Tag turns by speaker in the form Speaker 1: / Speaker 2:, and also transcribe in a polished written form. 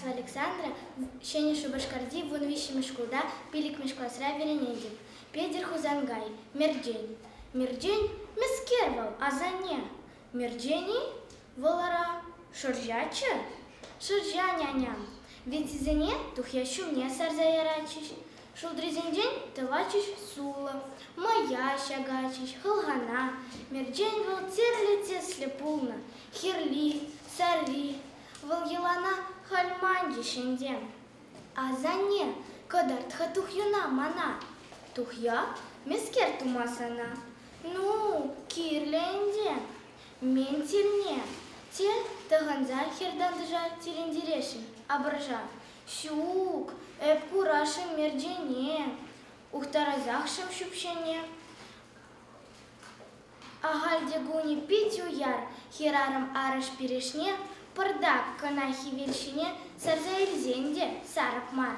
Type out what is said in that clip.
Speaker 1: Тарасова Александра, Шенишу Башкарди, вон вещи мешкуда, пилик мешкласра веренедик. Педер хузангай, мерджень. Мерджень мескервал, а за не. Мерджени волара шуржача, шуржа няням. Ведь из-за не тухя шумне сарзаярачиш. Шулдризендень талачиш сула, моя шагачиш, халгана. Мерджень вал терлице слепулна, херли, сарли. Волгелана хальманджи шендем. А за не кадарт тухюна мана. Тухя мескер тумасана. Ну, кирленде, ментильне. Те таганза хердандыжа телендерешин, абржа. Щук, эпкурашин мерджене. Ухтаразахшим шупшене. Агальдегуни питю яр, херарам араш перешне. Пардак канахи вельшине, сарзаэльзенде, сарапмар.